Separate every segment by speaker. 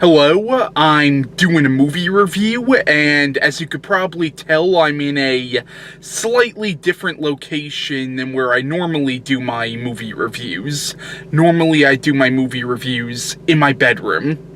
Speaker 1: Hello, I'm doing a movie review, and as you could probably tell, I'm in a slightly different location than where I normally do my movie reviews. Normally I do my movie reviews in my bedroom,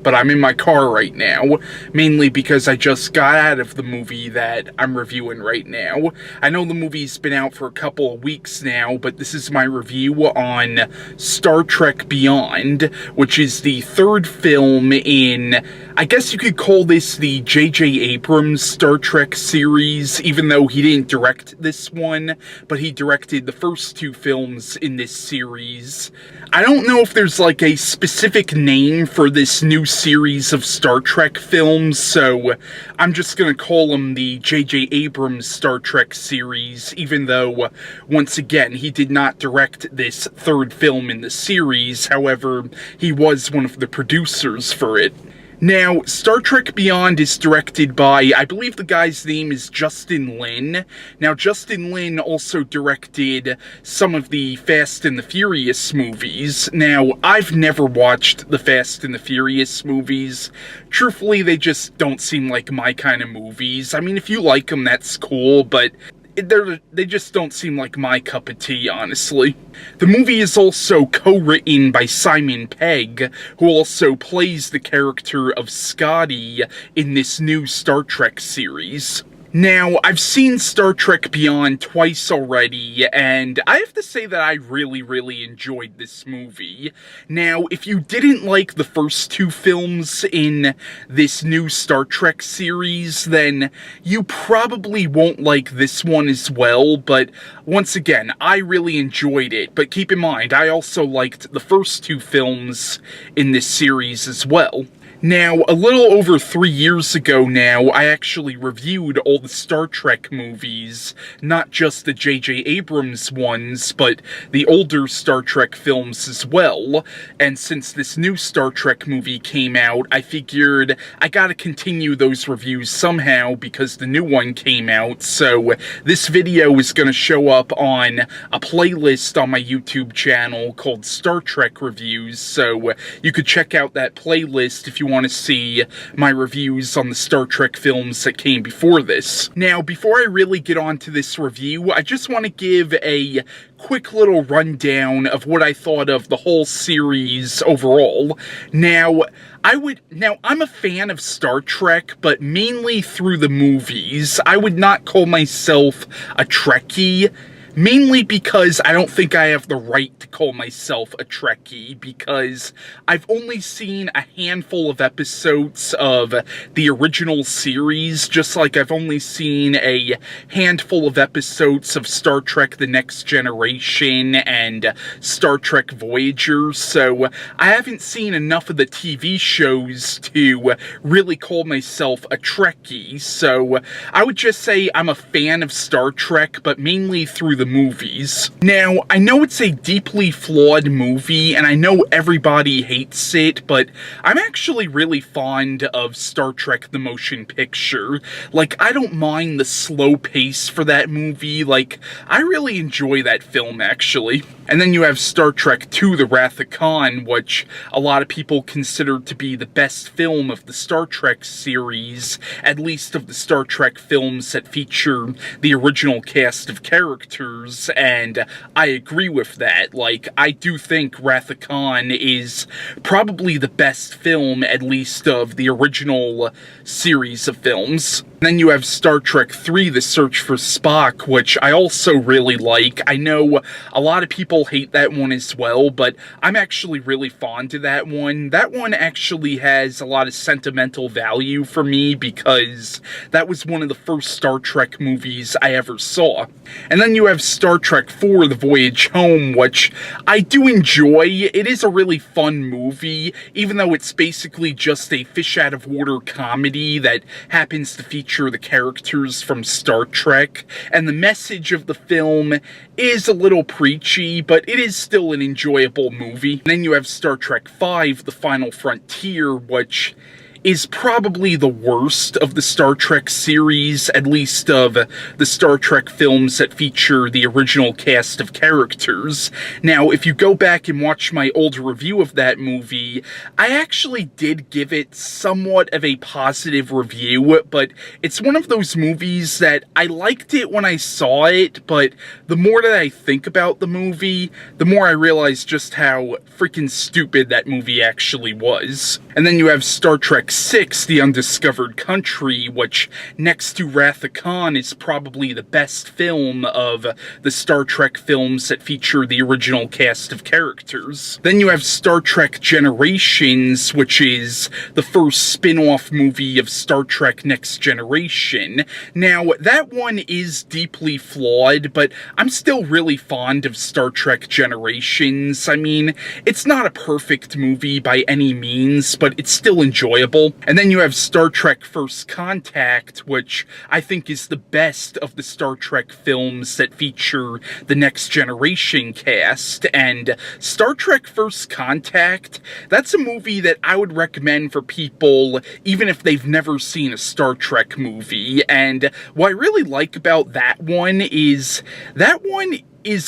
Speaker 1: but I'm in my car right now, mainly because I just got out of the movie that I'm reviewing right now. I know the movie's been out for a couple of weeks now, but this is my review on Star Trek Beyond, which is the third film in, I guess you could call this the J.J. Abrams Star Trek series, even though he didn't direct this one, but he directed the first two films in this series. I don't know if there's like a specific name for this new series of Star Trek films, so I'm just gonna call them the J.J. Abrams Star Trek series, even though, once again, he did not direct this third film in the series. However, he was one of the producers for it. Now, Star Trek Beyond is directed by, I believe the guy's name is Justin Lin. Now, Justin Lin also directed some of the Fast and the Furious movies. Now, I've never watched the Fast and the Furious movies. Truthfully, they just don't seem like my kind of movies. I mean, if you like them, that's cool, but they just don't seem like my cup of tea, honestly. The movie is also co-written by Simon Pegg, who also plays the character of Scotty in this new Star Trek series. Now, I've seen Star Trek Beyond twice already, and I have to say that I really enjoyed this movie. Now, if you didn't like the first two films in this new Star Trek series, then you probably won't like this one as well, but once again, I really enjoyed it. But keep in mind, I also liked the first two films in this series as well. Now, a little over 3 years ago now, I actually reviewed all the Star Trek movies, not just the J.J. Abrams ones, but the older Star Trek films as well. And since this new Star Trek movie came out, I figured I gotta continue those reviews somehow because the new one came out. So this video is gonna show up on a playlist on my YouTube channel called Star Trek Reviews, so you could check out that playlist if you want to see my reviews on the Star Trek films that came before this. Now, before I really get on to this review, I just want to give a quick little rundown of what I thought of the whole series overall. Now, I'm a fan of Star Trek, but mainly through the movies. I would not call myself a Trekkie, mainly because I don't think I have the right to call myself a Trekkie, because I've only seen a handful of episodes of the original series, just like I've only seen a handful of episodes of Star Trek The Next Generation and Star Trek Voyager, so I haven't seen enough of the TV shows to really call myself a Trekkie. So I would just say I'm a fan of Star Trek, but mainly through the movies. Now, I know it's a deeply flawed movie, and I know everybody hates it, but I'm actually really fond of Star Trek the Motion Picture. Like, I don't mind the slow pace for that movie. Like, I really enjoy that film, actually. And then you have Star Trek II: The Wrath of Khan, which a lot of people consider to be the best film of the Star Trek series, at least of the Star Trek films that feature the original cast of characters, and I agree with that. Like, I do think Wrath of Khan is probably the best film, at least of the original series of films. And then you have Star Trek III: The Search for Spock, which I also really like. I know a lot of people hate that one as well, but I'm actually really fond of that one. That one actually has a lot of sentimental value for me because that was one of the first Star Trek movies I ever saw. And then you have Star Trek IV: The Voyage Home, which I do enjoy. It is a really fun movie, even though it's basically just a fish-out-of-water comedy that happens to feature the characters from Star Trek, and the message of the film is a little preachy, but it is still an enjoyable movie. And then you have Star Trek V: The Final Frontier, which is probably the worst of the Star Trek series, at least of the Star Trek films that feature the original cast of characters. Now, if you go back and watch my old review of that movie, I actually did give it somewhat of a positive review, but it's one of those movies that I liked it when I saw it, but the more that I think about the movie, the more I realize just how freaking stupid that movie actually was. And then you have Star Trek VI, The Undiscovered Country, which, next to Wrath of Khan, is probably the best film of the Star Trek films that feature the original cast of characters. Then you have Star Trek Generations, which is the first spin-off movie of Star Trek Next Generation. Now, that one is deeply flawed, but I'm still really fond of Star Trek Generations. I mean, it's not a perfect movie by any means, but it's still enjoyable. And then you have Star Trek First Contact, which I think is the best of the Star Trek films that feature the Next Generation cast. And Star Trek First Contact, that's a movie that I would recommend for people even if they've never seen a Star Trek movie. And what I really like about that one is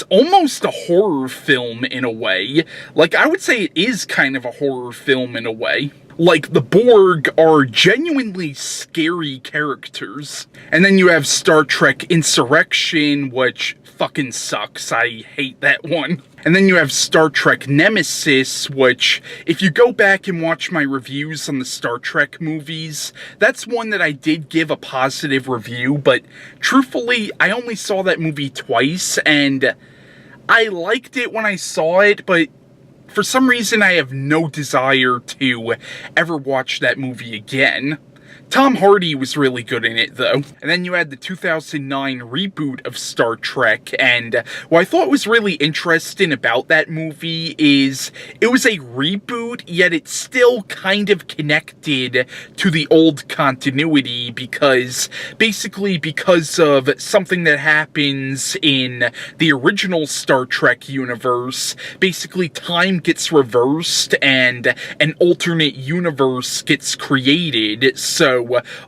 Speaker 1: almost a horror film in a way. Like, I would say it is kind of a horror film in a way. Like, the Borg are genuinely scary characters. And then you have Star Trek Insurrection, which fucking sucks. I hate that one. And then you have Star Trek Nemesis, which, if you go back and watch my reviews on the Star Trek movies, that's one that I did give a positive review, but truthfully, I only saw that movie twice, and I liked it when I saw it, but for some reason I have no desire to ever watch that movie again. Tom Hardy was really good in it, though. And then you had the 2009 reboot of Star Trek, and what I thought was really interesting about that movie is it was a reboot, yet it's still kind of connected to the old continuity, because basically because of something that happens in the original Star Trek universe, basically time gets reversed and an alternate universe gets created. So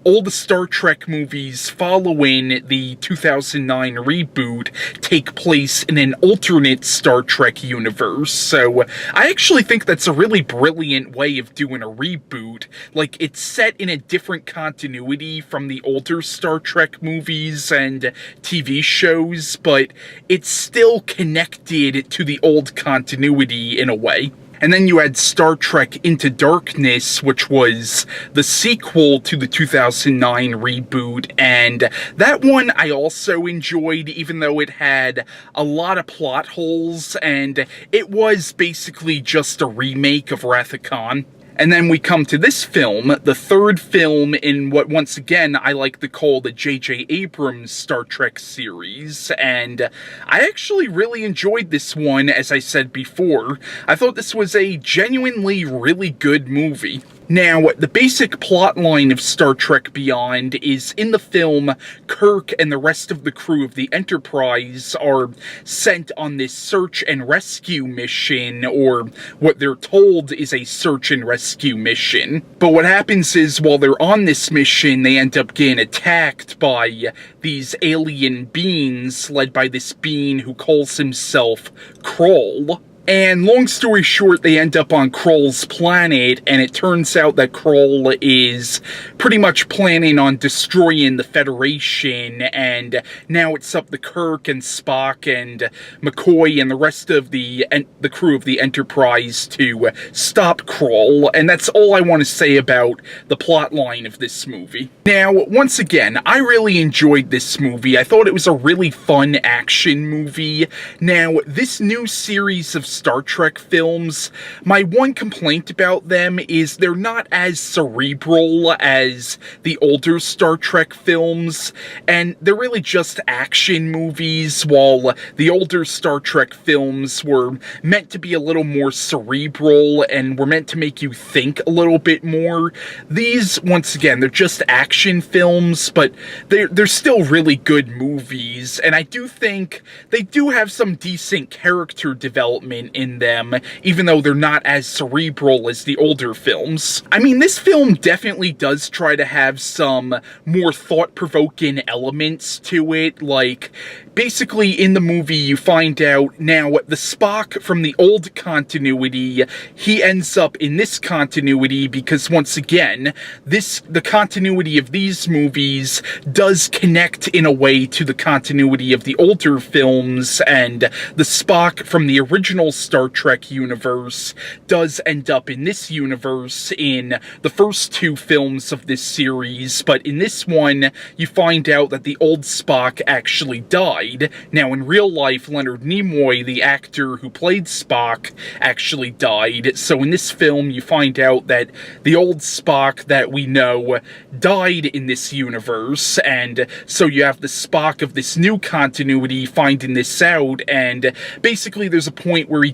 Speaker 1: all the Star Trek movies following the 2009 reboot take place in an alternate Star Trek universe. So I actually think that's a really brilliant way of doing a reboot. Like, it's set in a different continuity from the older Star Trek movies and TV shows, but it's still connected to the old continuity in a way. And then you had Star Trek Into Darkness, which was the sequel to the 2009 reboot, and that one I also enjoyed, even though it had a lot of plot holes, and it was basically just a remake of Wrath of Khan. And then we come to this film, the third film in what, once again, I like to call the J.J. Abrams Star Trek series, and I actually really enjoyed this one, as I said before. I thought this was a genuinely really good movie. Now, the basic plotline of Star Trek Beyond is, in the film, Kirk and the rest of the crew of the Enterprise are sent on this search and rescue mission, or what they're told is a search and rescue mission. But what happens is, while they're on this mission, they end up getting attacked by these alien beings, led by this being who calls himself Karl. And long story short, they end up on Krall's planet, and it turns out that Karl is pretty much planning on destroying the Federation, and now it's up to Kirk and Spock and McCoy and the rest of the crew of the Enterprise to stop Karl, and that's all I want to say about the plotline of this movie. Now, once again, I really enjoyed this movie. I thought it was a really fun action movie. Now, this new series of Star Trek films, my one complaint about them is they're not as cerebral as the older Star Trek films, and they're really just action movies, while the older Star Trek films were meant to be a little more cerebral and were meant to make you think a little bit more. These, once again, they're just action films, but they're still really good movies, and I do think they do have some decent character development development in them, even though they're not as cerebral as the older films. I mean, this film definitely does try to have some more thought-provoking elements to it, like, basically in the movie you find out now the Spock from the old continuity, he ends up in this continuity because once again, the continuity of these movies does connect in a way to the continuity of the older films, and the Spock from the original Star Trek universe does end up in this universe in the first two films of this series, but in this one, you find out that the old Spock actually died. Now, in real life, Leonard Nimoy, the actor who played Spock, actually died, so in this film, you find out that the old Spock that we know died in this universe, and so you have the Spock of this new continuity finding this out, and basically there's a point where he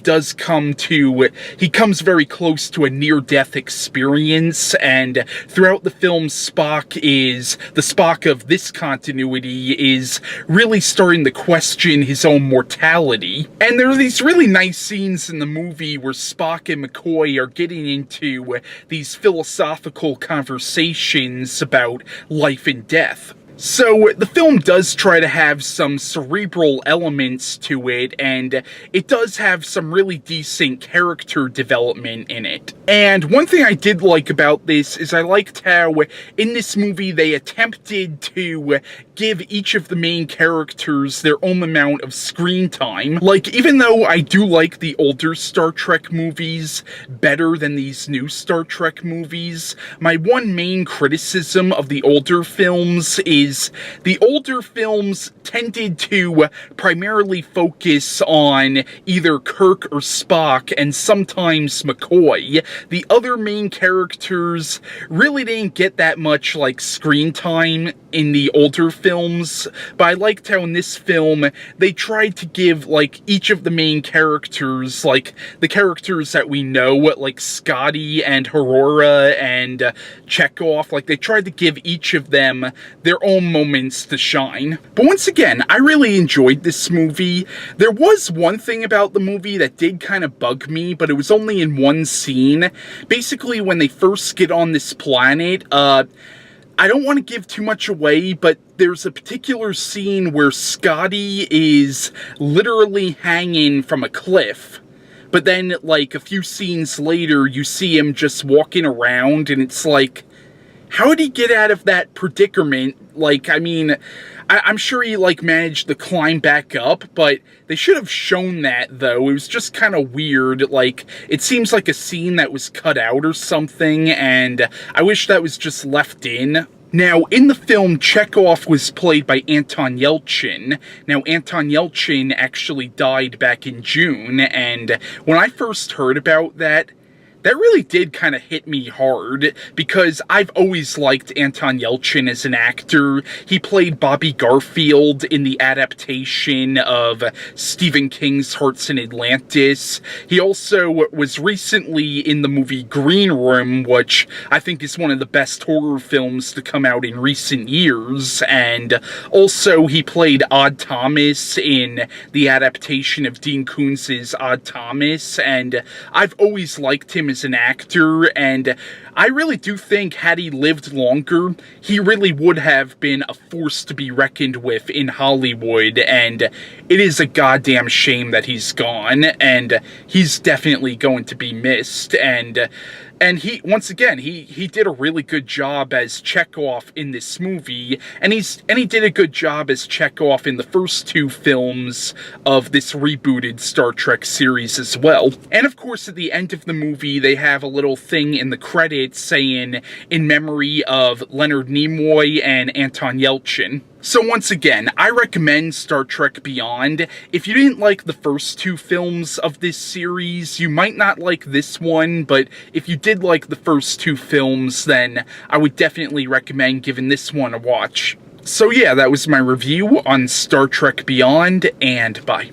Speaker 1: comes very close to a near-death experience, and throughout the film, the Spock of this continuity is really starting to question his own mortality. And there are these really nice scenes in the movie where Spock and McCoy are getting into these philosophical conversations about life and death. So, the film does try to have some cerebral elements to it, and it does have some really decent character development in it. And one thing I did like about this is I liked how in this movie they attempted to give each of the main characters their own amount of screen time. Like, even though I do like the older Star Trek movies better than these new Star Trek movies, my one main criticism of the older films is the older films tended to primarily focus on either Kirk or Spock, and sometimes McCoy. The other main characters really didn't get that much, like, screen time in the older films, but I liked how in this film, they tried to give, like, each of the main characters, like, the characters that we know, like Scotty and Aurora and Chekhov, like, they tried to give each of them their own moments to shine. But once again, I really enjoyed this movie. There was one thing about the movie that did kind of bug me, but it was only in one scene. Basically, when they first get on this planet, I don't want to give too much away, but there's a particular scene where Scotty is literally hanging from a cliff. But then, like, a few scenes later, you see him just walking around, and it's like, how did he get out of that predicament? Like, I mean, I'm sure he, like, managed to climb back up, but they should have shown that, though. It was just kind of weird. Like, it seems like a scene that was cut out or something, and I wish that was just left in. Now, in the film, Chekhov was played by Anton Yelchin. Now, Anton Yelchin actually died back in June, and when I first heard about that really did kind of hit me hard, because I've always liked Anton Yelchin as an actor. He played Bobby Garfield in the adaptation of Stephen King's Hearts in Atlantis. He also was recently in the movie Green Room, which I think is one of the best horror films to come out in recent years, and also he played Odd Thomas in the adaptation of Dean Koontz's Odd Thomas, and I've always liked him as an actor, and I really do think had he lived longer, he really would have been a force to be reckoned with in Hollywood, and it is a goddamn shame that he's gone, and he's definitely going to be missed, and he, once again, he did a really good job as Chekhov in this movie, and he did a good job as Chekhov in the first two films of this rebooted Star Trek series as well. And of course, at the end of the movie, they have a little thing in the credits saying, in memory of Leonard Nimoy and Anton Yelchin. So once again, I recommend Star Trek Beyond. If you didn't like the first two films of this series, you might not like this one, but if you did like the first two films, then I would definitely recommend giving this one a watch. So yeah, that was my review on Star Trek Beyond, and bye.